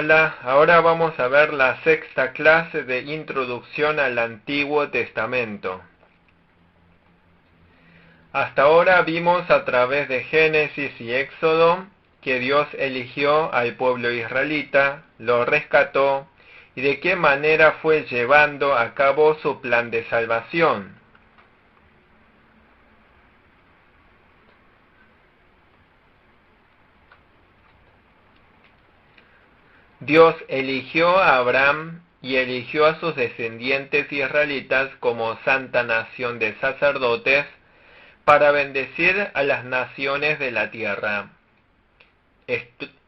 Hola, ahora vamos a ver la sexta clase de Introducción al Antiguo Testamento. Hasta ahora vimos a través de Génesis y Éxodo que Dios eligió al pueblo israelita, lo rescató y de qué manera fue llevando a cabo su plan de salvación. Dios eligió a Abraham y eligió a sus descendientes israelitas como santa nación de sacerdotes para bendecir a las naciones de la tierra.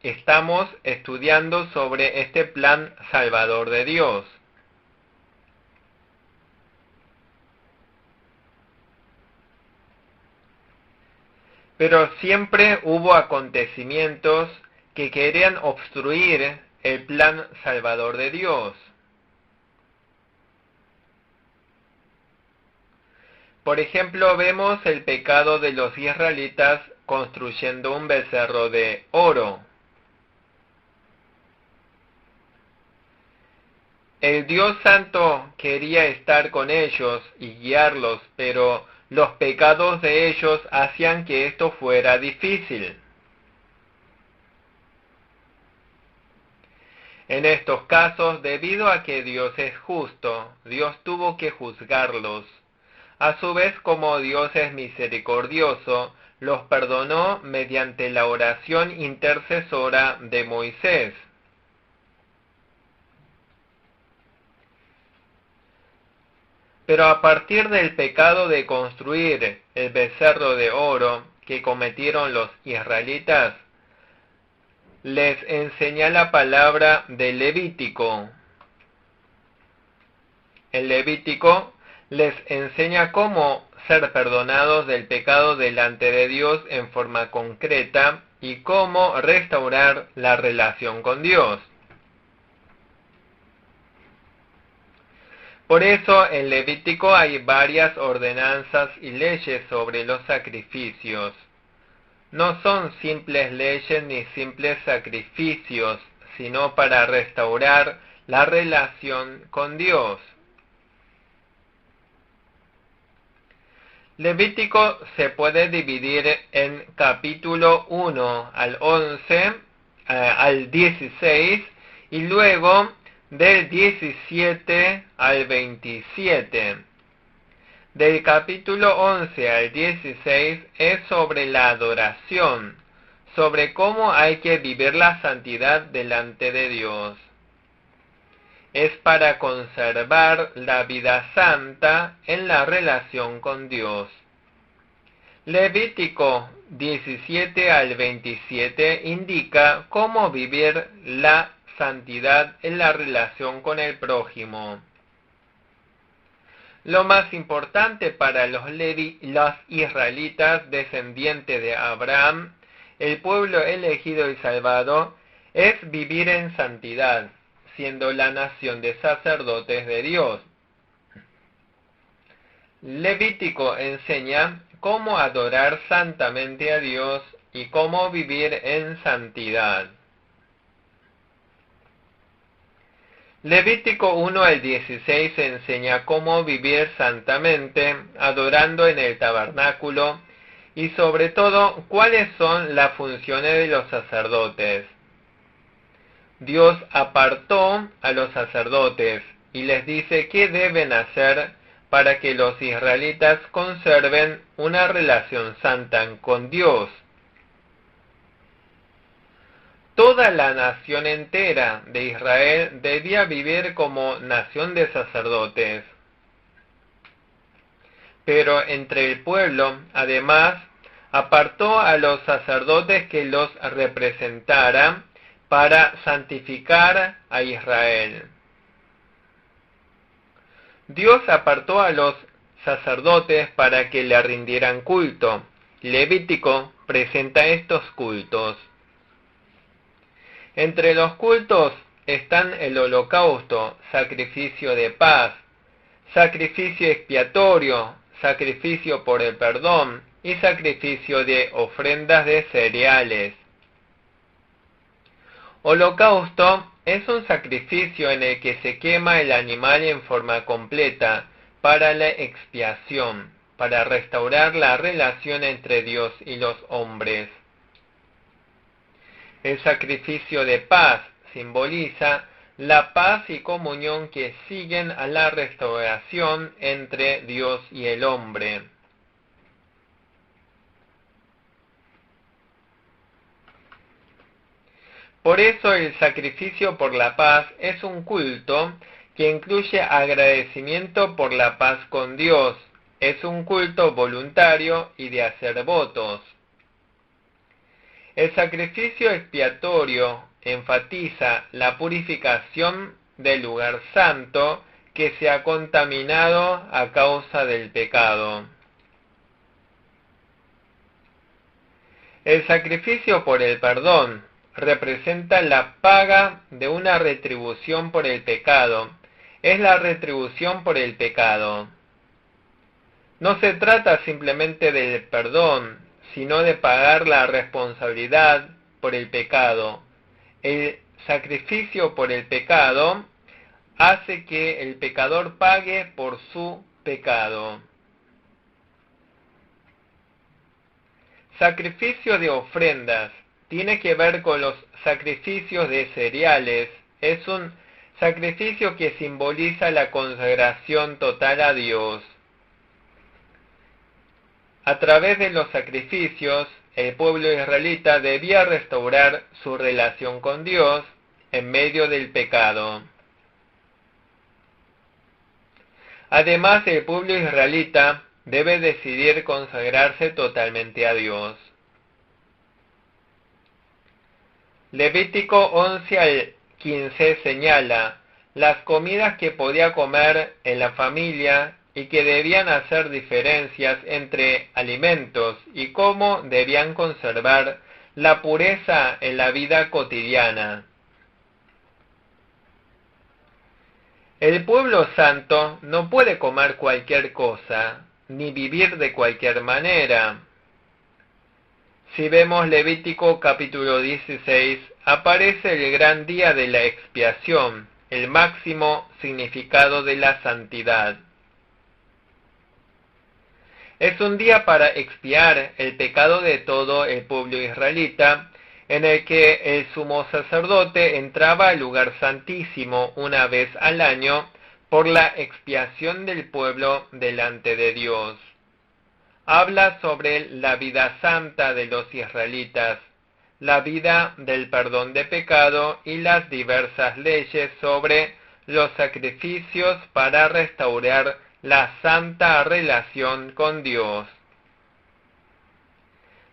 Estamos estudiando sobre este plan salvador de Dios. Pero siempre hubo acontecimientos que querían obstruir el plan salvador de Dios. Por ejemplo, vemos el pecado de los israelitas construyendo un becerro de oro. El Dios Santo quería estar con ellos y guiarlos, pero los pecados de ellos hacían que esto fuera difícil. En estos casos, debido a que Dios es justo, Dios tuvo que juzgarlos. A su vez, como Dios es misericordioso, los perdonó mediante la oración intercesora de Moisés. Pero a partir del pecado de construir el becerro de oro que cometieron los israelitas, les enseña la palabra del Levítico. El Levítico les enseña cómo ser perdonados del pecado delante de Dios en forma concreta y cómo restaurar la relación con Dios. Por eso en Levítico hay varias ordenanzas y leyes sobre los sacrificios. No son simples leyes ni simples sacrificios, sino para restaurar la relación con Dios. Levítico se puede dividir en capítulo 1 al 11, al 16, y luego del 17 al 27. Del capítulo 11 al 16 es sobre la adoración, sobre cómo hay que vivir la santidad delante de Dios. Es para conservar la vida santa en la relación con Dios. Levítico 17 al 27 indica cómo vivir la santidad en la relación con el prójimo. Lo más importante para los israelitas descendientes de Abraham, el pueblo elegido y salvado, es vivir en santidad, siendo la nación de sacerdotes de Dios. Levítico enseña cómo adorar santamente a Dios y cómo vivir en santidad. Levítico 1 al 16 enseña cómo vivir santamente, adorando en el tabernáculo, y sobre todo, cuáles son las funciones de los sacerdotes. Dios apartó a los sacerdotes y les dice qué deben hacer para que los israelitas conserven una relación santa con Dios. Toda la nación entera de Israel debía vivir como nación de sacerdotes. Pero entre el pueblo, además, apartó a los sacerdotes que los representaran para santificar a Israel. Dios apartó a los sacerdotes para que le rindieran culto. Levítico presenta estos cultos. Entre los cultos están el holocausto, sacrificio de paz, sacrificio expiatorio, sacrificio por el perdón y sacrificio de ofrendas de cereales. Holocausto es un sacrificio en el que se quema el animal en forma completa para la expiación, para restaurar la relación entre Dios y los hombres. El sacrificio de paz simboliza la paz y comunión que siguen a la restauración entre Dios y el hombre. Por eso el sacrificio por la paz es un culto que incluye agradecimiento por la paz con Dios. Es un culto voluntario y de hacer votos. El sacrificio expiatorio enfatiza la purificación del lugar santo que se ha contaminado a causa del pecado. El sacrificio por el perdón representa la paga de una retribución por el pecado. Es la retribución por el pecado. No se trata simplemente del perdón, sino de pagar la responsabilidad por el pecado. El sacrificio por el pecado hace que el pecador pague por su pecado. Sacrificio de ofrendas tiene que ver con los sacrificios de cereales. Es un sacrificio que simboliza la consagración total a Dios. A través de los sacrificios, el pueblo israelita debía restaurar su relación con Dios en medio del pecado. Además, el pueblo israelita debe decidir consagrarse totalmente a Dios. Levítico 11 al 15 señala las comidas que podía comer en la familia y que debían hacer diferencias entre alimentos y cómo debían conservar la pureza en la vida cotidiana. El pueblo santo no puede comer cualquier cosa, ni vivir de cualquier manera. Si vemos Levítico capítulo 16, aparece el gran día de la expiación, el máximo significado de la santidad. Es un día para expiar el pecado de todo el pueblo israelita, en el que el sumo sacerdote entraba al lugar santísimo una vez al año por la expiación del pueblo delante de Dios. Habla sobre la vida santa de los israelitas, la vida del perdón de pecado y las diversas leyes sobre los sacrificios para restaurar la santa relación con Dios.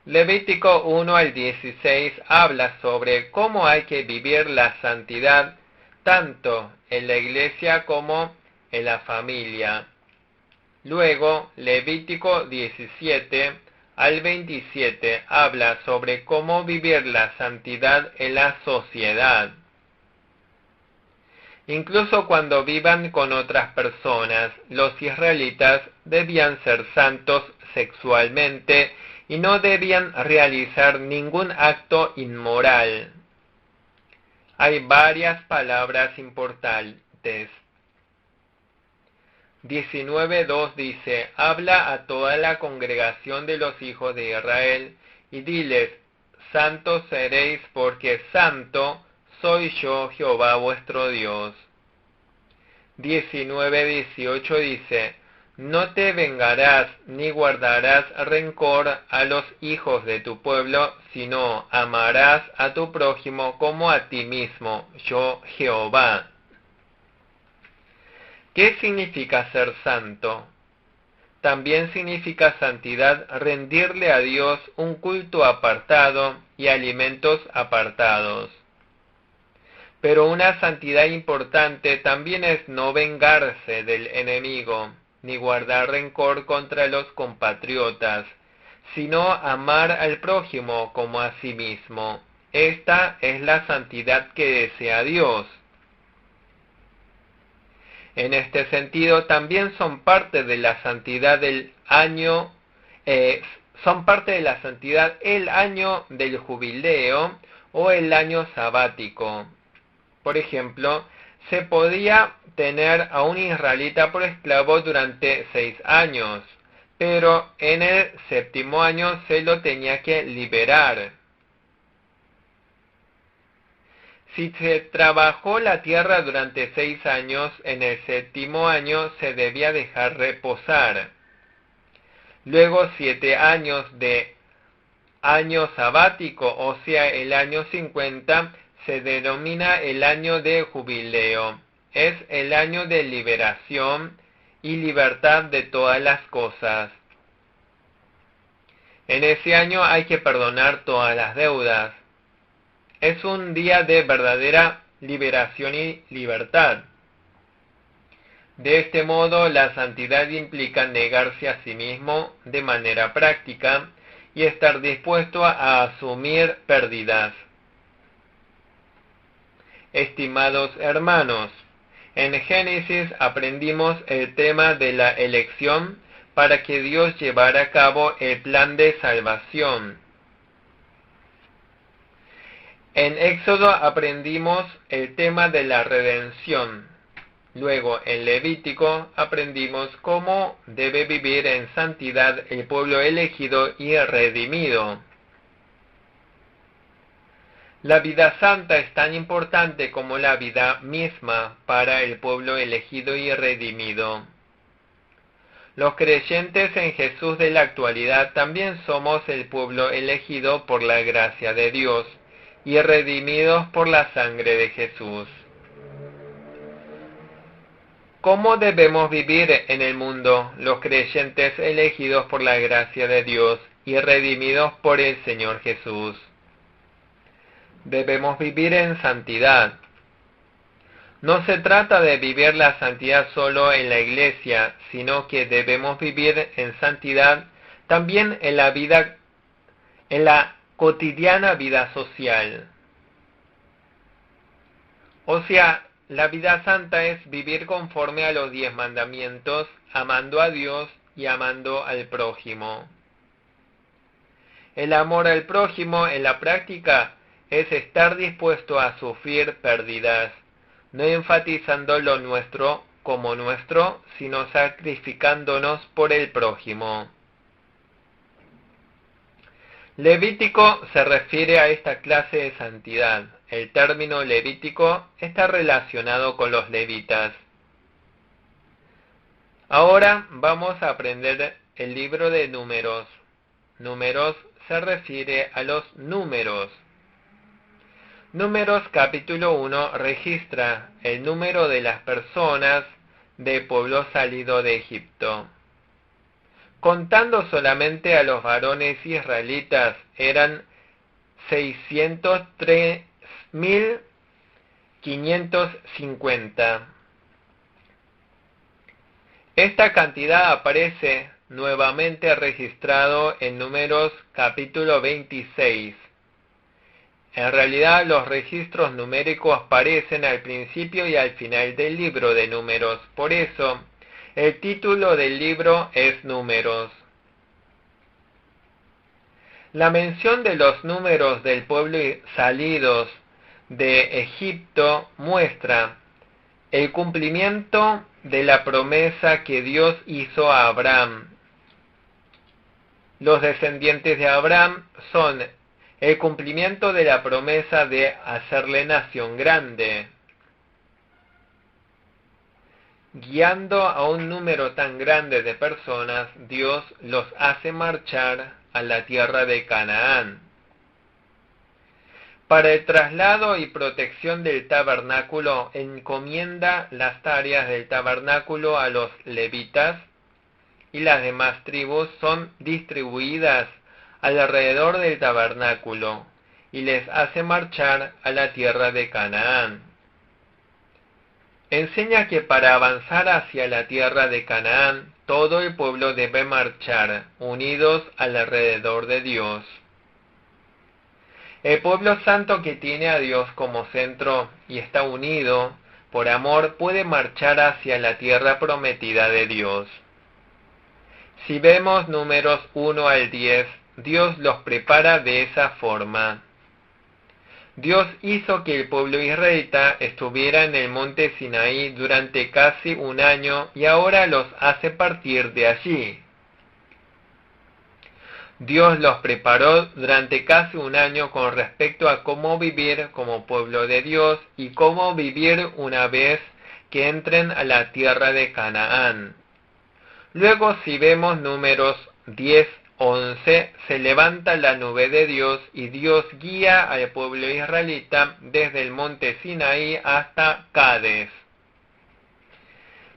Levítico 1 al 16 habla sobre cómo hay que vivir la santidad tanto en la iglesia como en la familia. Luego, Levítico 17 al 27 habla sobre cómo vivir la santidad en la sociedad. Incluso cuando vivan con otras personas, los israelitas debían ser santos sexualmente y no debían realizar ningún acto inmoral. Hay varias palabras importantes. 19:2 dice: habla a toda la congregación de los hijos de Israel y diles: santos seréis porque santo soy yo, Jehová vuestro Dios. 19:18 dice: no te vengarás ni guardarás rencor a los hijos de tu pueblo, sino amarás a tu prójimo como a ti mismo, yo Jehová. ¿Qué significa ser santo? También significa santidad rendirle a Dios un culto apartado y alimentos apartados. Pero una santidad importante también es no vengarse del enemigo, ni guardar rencor contra los compatriotas, sino amar al prójimo como a sí mismo. Esta es la santidad que desea Dios. En este sentido, también son parte de la santidad del año, son parte de la santidad el año del jubileo, o el año sabático. Por ejemplo, se podía tener a un israelita por esclavo durante 6 años, pero en el 7º año se lo tenía que liberar. Si se trabajó la tierra durante 6 años, en el 7º año se debía dejar reposar. Luego 7 años de año sabático, o sea, el año 50, se denomina el año de jubileo. Es el año de liberación y libertad de todas las cosas. En ese año hay que perdonar todas las deudas. Es un día de verdadera liberación y libertad. De este modo, la santidad implica negarse a sí mismo de manera práctica y estar dispuesto a asumir pérdidas. Estimados hermanos, en Génesis aprendimos el tema de la elección para que Dios llevara a cabo el plan de salvación. En Éxodo aprendimos el tema de la redención. Luego, en Levítico aprendimos cómo debe vivir en santidad el pueblo elegido y redimido. La vida santa es tan importante como la vida misma para el pueblo elegido y redimido. Los creyentes en Jesús de la actualidad también somos el pueblo elegido por la gracia de Dios y redimidos por la sangre de Jesús. ¿Cómo debemos vivir en el mundo los creyentes elegidos por la gracia de Dios y redimidos por el Señor Jesús? Debemos vivir en santidad. No se trata de vivir la santidad solo en la iglesia, sino que debemos vivir en santidad también en la cotidiana vida social. O sea, la vida santa es vivir conforme a los 10 mandamientos, amando a Dios y amando al prójimo. El amor al prójimo en la práctica es estar dispuesto a sufrir pérdidas, no enfatizando lo nuestro como nuestro, sino sacrificándonos por el prójimo. Levítico se refiere a esta clase de santidad. El término levítico está relacionado con los levitas. Ahora vamos a aprender el libro de Números. Números se refiere a los números. Números capítulo 1 registra el número de las personas del pueblo salido de Egipto. Contando solamente a los varones israelitas, eran 603.550. Esta cantidad aparece nuevamente registrado en Números capítulo 26. En realidad, los registros numéricos aparecen al principio y al final del libro de Números. Por eso, el título del libro es Números. La mención de los números del pueblo salidos de Egipto muestra el cumplimiento de la promesa que Dios hizo a Abraham. Los descendientes de Abraham son el cumplimiento de la promesa de hacerle nación grande. Guiando a un número tan grande de personas, Dios los hace marchar a la tierra de Canaán. Para el traslado y protección del tabernáculo, encomienda las tareas del tabernáculo a los levitas, y las demás tribus son distribuidas alrededor del tabernáculo, y les hace marchar a la tierra de Canaán. Enseña que para avanzar hacia la tierra de Canaán, todo el pueblo debe marchar, unidos alrededor de Dios. El pueblo santo que tiene a Dios como centro y está unido por amor puede marchar hacia la tierra prometida de Dios. Si vemos Números 1 al 10, Dios los prepara de esa forma. Dios hizo que el pueblo israelita estuviera en el monte Sinaí durante casi un año y ahora los hace partir de allí. Dios los preparó durante casi un año con respecto a cómo vivir como pueblo de Dios y cómo vivir una vez que entren a la tierra de Canaán. Luego, si vemos Números 10:11, se levanta la nube de Dios y Dios guía al pueblo israelita desde el monte Sinaí hasta Cades.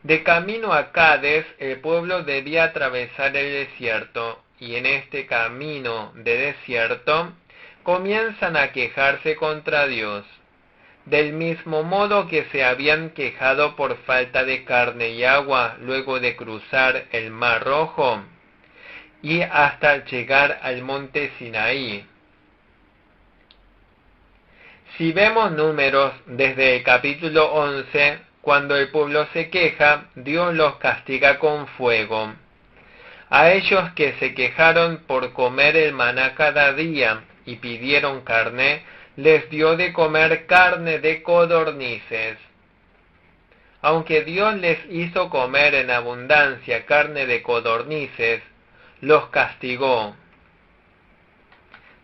De camino a Cades, el pueblo debía atravesar el desierto, y en este camino de desierto comienzan a quejarse contra Dios. Del mismo modo que se habían quejado por falta de carne y agua luego de cruzar el Mar Rojo y hasta llegar al monte Sinaí. Si vemos Números desde el capítulo 11, cuando el pueblo se queja, Dios los castiga con fuego. A ellos que se quejaron por comer el maná cada día y pidieron carne, les dio de comer carne de codornices. Aunque Dios les hizo comer en abundancia carne de codornices, los castigó.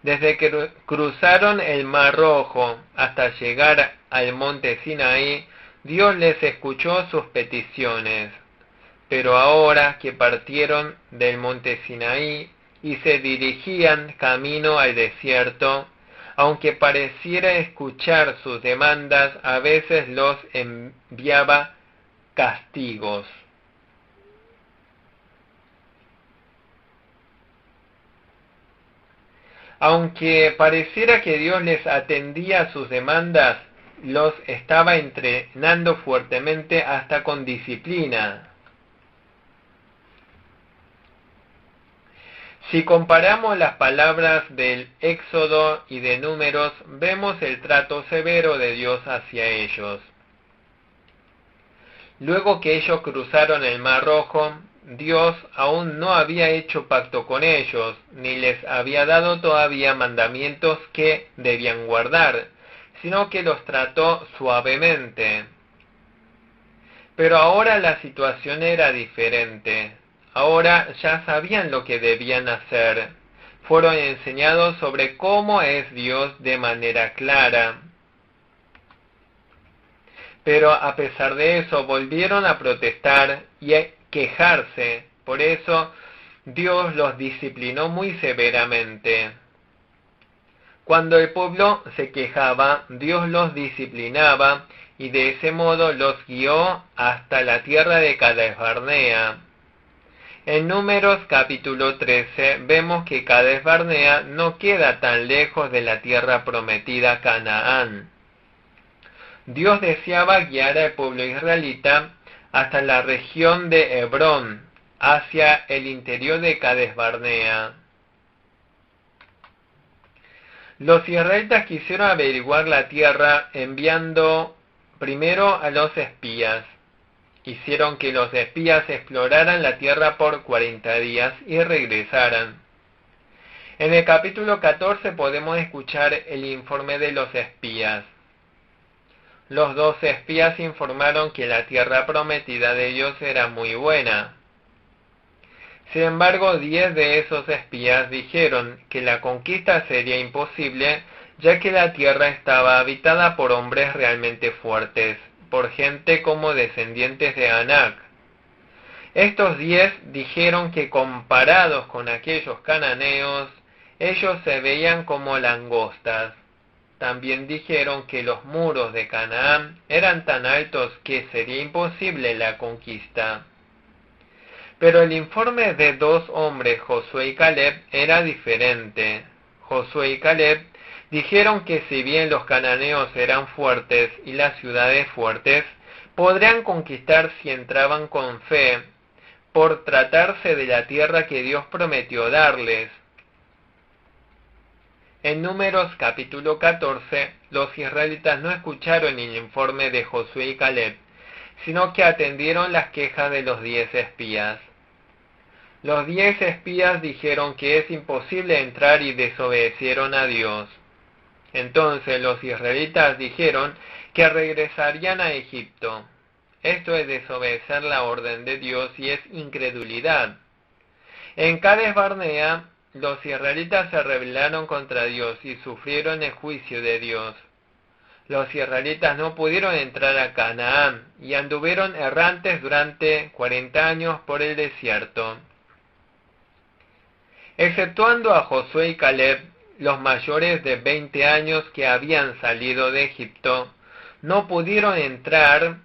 Desde que cruzaron el Mar Rojo hasta llegar al monte Sinaí, Dios les escuchó sus peticiones. Pero ahora que partieron del monte Sinaí y se dirigían camino al desierto, aunque pareciera escuchar sus demandas, a veces los enviaba castigos. Aunque pareciera que Dios les atendía a sus demandas, los estaba entrenando fuertemente hasta con disciplina. Si comparamos las palabras del Éxodo y de Números, vemos el trato severo de Dios hacia ellos. Luego que ellos cruzaron el Mar Rojo, Dios aún no había hecho pacto con ellos, ni les había dado todavía mandamientos que debían guardar, sino que los trató suavemente. Pero ahora la situación era diferente. Ahora ya sabían lo que debían hacer. Fueron enseñados sobre cómo es Dios de manera clara. Pero a pesar de eso volvieron a protestar y a quejarse. Por eso Dios los disciplinó muy severamente. Cuando el pueblo se quejaba, Dios los disciplinaba y de ese modo los guió hasta la tierra de Cades Barnea. En Números capítulo 13 vemos que Cades Barnea no queda tan lejos de la tierra prometida Canaán. Dios deseaba guiar al pueblo israelita hasta la región de Hebrón, hacia el interior de Cades Barnea. Los israelitas quisieron averiguar la tierra enviando primero a los espías. Hicieron que los espías exploraran la tierra por 40 días y regresaran. En el capítulo 14 podemos escuchar el informe de los espías. Los 12 espías informaron que la tierra prometida de ellos era muy buena. Sin embargo, 10 de esos espías dijeron que la conquista sería imposible, ya que la tierra estaba habitada por hombres realmente fuertes, por gente como descendientes de Anac. Estos 10 dijeron que comparados con aquellos cananeos, ellos se veían como langostas. También dijeron que los muros de Canaán eran tan altos que sería imposible la conquista. Pero el informe de 2 hombres, Josué y Caleb, era diferente. Josué y Caleb dijeron que si bien los cananeos eran fuertes y las ciudades fuertes, podrían conquistar si entraban con fe, por tratarse de la tierra que Dios prometió darles. En Números capítulo 14, los israelitas no escucharon el informe de Josué y Caleb, sino que atendieron las quejas de los 10 espías. Los 10 espías dijeron que es imposible entrar y desobedecieron a Dios. Entonces los israelitas dijeron que regresarían a Egipto. Esto es desobedecer la orden de Dios y es incredulidad. En Cades Barnea, los israelitas se rebelaron contra Dios y sufrieron el juicio de Dios. Los israelitas no pudieron entrar a Canaán y anduvieron errantes durante 40 años por el desierto. Exceptuando a Josué y Caleb, los mayores de 20 años que habían salido de Egipto, no pudieron entrar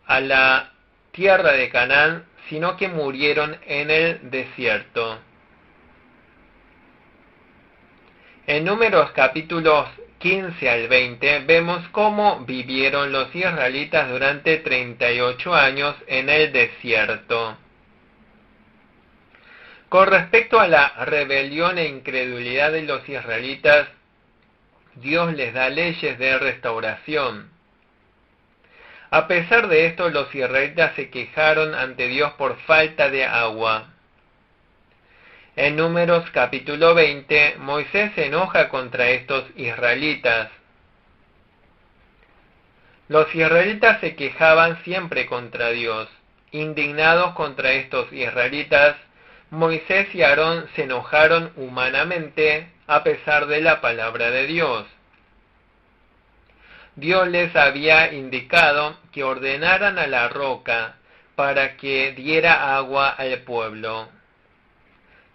a la tierra de Canaán, sino que murieron en el desierto. En Números capítulos 15 al 20 vemos cómo vivieron los israelitas durante 38 años en el desierto. Con respecto a la rebelión e incredulidad de los israelitas, Dios les da leyes de restauración. A pesar de esto, los israelitas se quejaron ante Dios por falta de agua. En Números capítulo 20, Moisés se enoja contra estos israelitas. Los israelitas se quejaban siempre contra Dios. Indignados contra estos israelitas, Moisés y Aarón se enojaron humanamente a pesar de la palabra de Dios. Dios les había indicado que ordenaran a la roca para que diera agua al pueblo.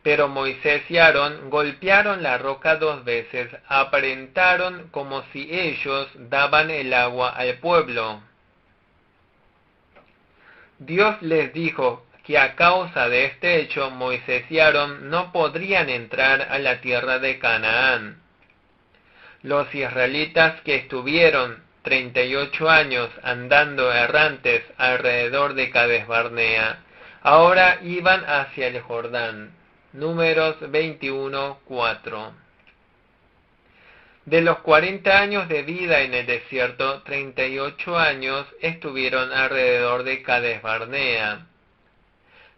Pero Moisés y Aarón golpearon la roca 2 veces, aparentaron como si ellos daban el agua al pueblo. Dios les dijo que a causa de este hecho Moisés y Aarón no podrían entrar a la tierra de Canaán. Los israelitas que estuvieron 38 años andando errantes alrededor de Cades Barnea, ahora iban hacia el Jordán. Números 21:4. De los 40 años de vida en el desierto, 38 años estuvieron alrededor de Cades Barnea.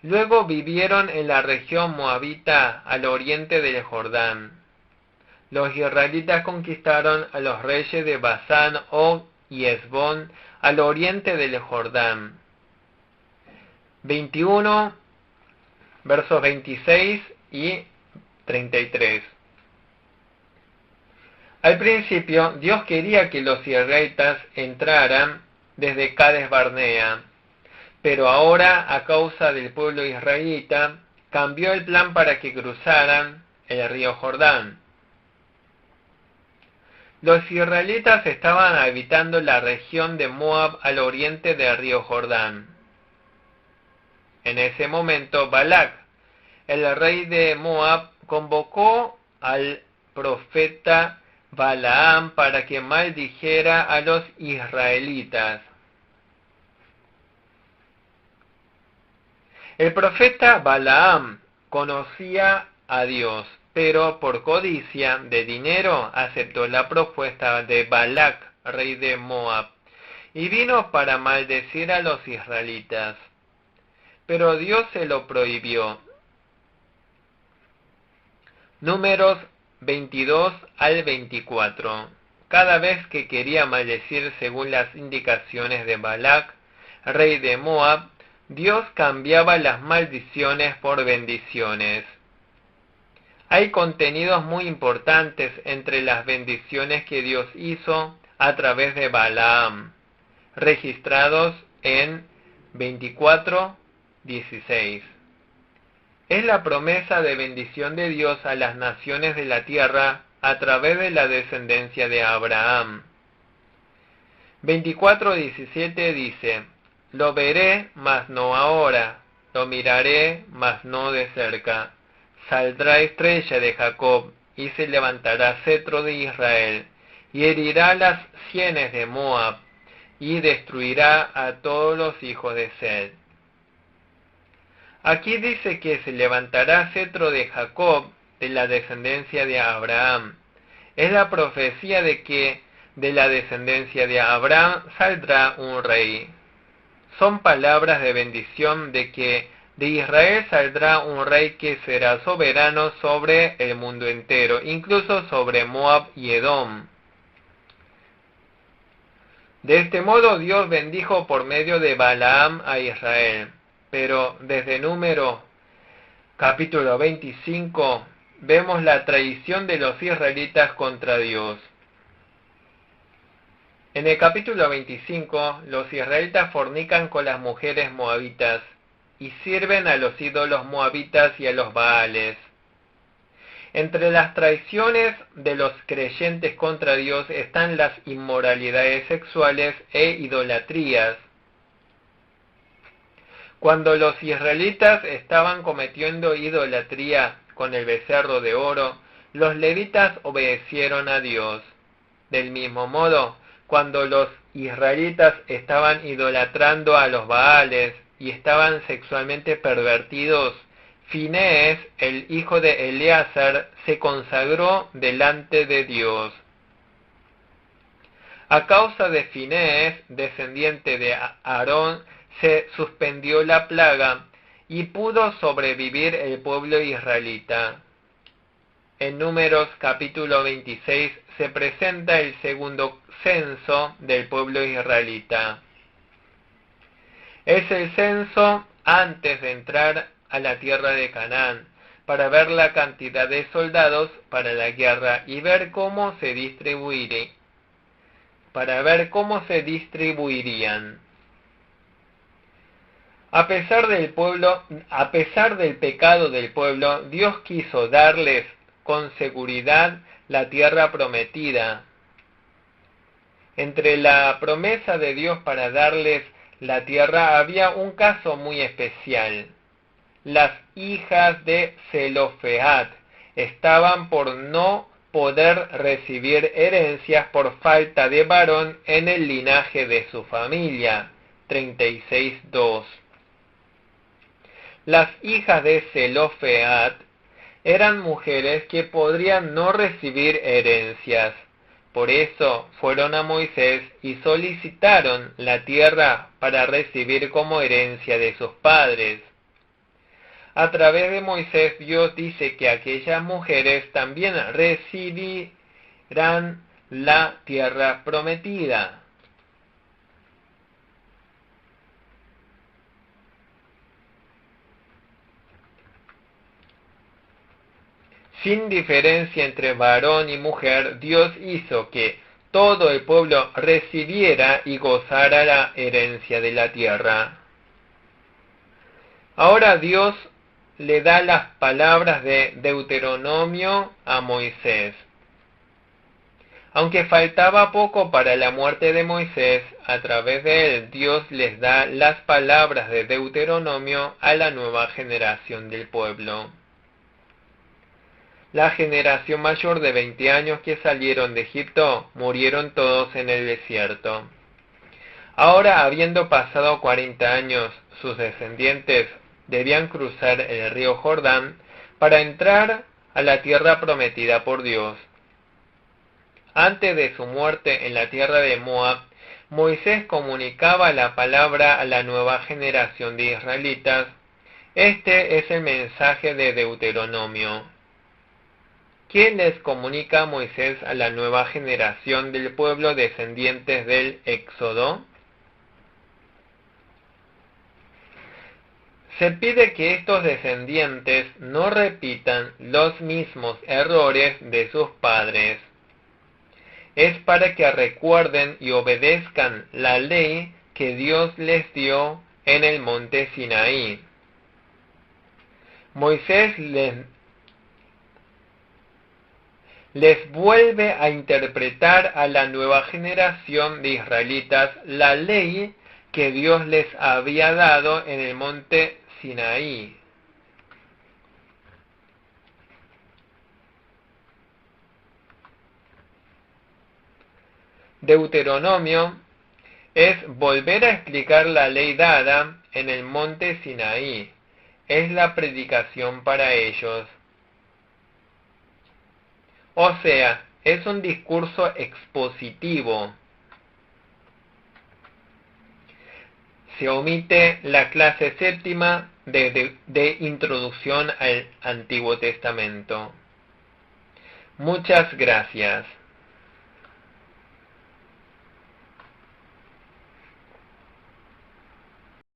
Luego vivieron en la región moabita al oriente del Jordán. Los israelitas conquistaron a los reyes de Basán, Og y Esbón al oriente del Jordán. 21, versos 26 y 33. Al principio, Dios quería que los israelitas entraran desde Cades Barnea, pero ahora, a causa del pueblo israelita, cambió el plan para que cruzaran el río Jordán. Los israelitas estaban habitando la región de Moab al oriente del río Jordán. En ese momento, Balac, el rey de Moab, convocó al profeta Balaam para que maldijera a los israelitas. El profeta Balaam conocía a Dios, pero por codicia de dinero aceptó la propuesta de Balac, rey de Moab, y vino para maldecir a los israelitas. Pero Dios se lo prohibió. Números 22 al 24. Cada vez que quería maldecir según las indicaciones de Balac, rey de Moab, Dios cambiaba las maldiciones por bendiciones. Hay contenidos muy importantes entre las bendiciones que Dios hizo a través de Balaam, registrados en 24:16. Es la promesa de bendición de Dios a las naciones de la tierra a través de la descendencia de Abraham. 24:17 dice: Lo veré, mas no ahora, lo miraré, mas no de cerca. Saldrá estrella de Jacob, y se levantará cetro de Israel, y herirá las sienes de Moab, y destruirá a todos los hijos de Sed. Aquí dice que se levantará cetro de Jacob, de la descendencia de Abraham. Es la profecía de que de la descendencia de Abraham saldrá un rey. Son palabras de bendición de que de Israel saldrá un rey que será soberano sobre el mundo entero, incluso sobre Moab y Edom. De este modo Dios bendijo por medio de Balaam a Israel. Pero desde Número capítulo 25 vemos la traición de los israelitas contra Dios. En el capítulo 25, los israelitas fornican con las mujeres moabitas y sirven a los ídolos moabitas y a los baales. Entre las traiciones de los creyentes contra Dios están las inmoralidades sexuales e idolatrías. Cuando los israelitas estaban cometiendo idolatría con el becerro de oro, los levitas obedecieron a Dios. Del mismo modo, cuando los israelitas estaban idolatrando a los baales y estaban sexualmente pervertidos, Finees, el hijo de Eleazar, se consagró delante de Dios. A causa de Finees, descendiente de Aarón, se suspendió la plaga y pudo sobrevivir el pueblo israelita. En Números capítulo 26 se presenta el segundo censo del pueblo israelita. Es el censo antes de entrar a la tierra de Canaán, para ver la cantidad de soldados para la guerra y ver cómo se distribuirían. A pesar del pecado del pueblo, Dios quiso darles con seguridad la tierra prometida. Entre la promesa de Dios para darles la tierra había un caso muy especial. Las hijas de Zelofehad estaban por no poder recibir herencias por falta de varón en el linaje de su familia. 36:2. Las hijas de Zelofehad eran mujeres que podrían no recibir herencias. Por eso fueron a Moisés y solicitaron la tierra para recibir como herencia de sus padres. A través de Moisés, Dios dice que aquellas mujeres también recibirán la tierra prometida. Sin diferencia entre varón y mujer, Dios hizo que todo el pueblo recibiera y gozara la herencia de la tierra. Ahora Dios le da las palabras de Deuteronomio a Moisés. Aunque faltaba poco para la muerte de Moisés, a través de él Dios les da las palabras de Deuteronomio a la nueva generación del pueblo. La generación mayor de 20 años que salieron de Egipto murieron todos en el desierto. Ahora, habiendo pasado 40 años, sus descendientes debían cruzar el río Jordán para entrar a la tierra prometida por Dios. Antes de su muerte en la tierra de Moab, Moisés comunicaba la palabra a la nueva generación de israelitas. Este es el mensaje de Deuteronomio. ¿Qué les comunica Moisés a la nueva generación del pueblo descendientes del Éxodo? Se pide que estos descendientes no repitan los mismos errores de sus padres. Es para que recuerden y obedezcan la ley que Dios les dio en el monte Sinaí. Moisés les vuelve a interpretar a la nueva generación de israelitas la ley que Dios les había dado en el monte Sinaí. Deuteronomio es volver a explicar la ley dada en el monte Sinaí. Es la predicación para ellos. O sea, es un discurso expositivo. Se omite la clase séptima de introducción al Antiguo Testamento. Muchas gracias.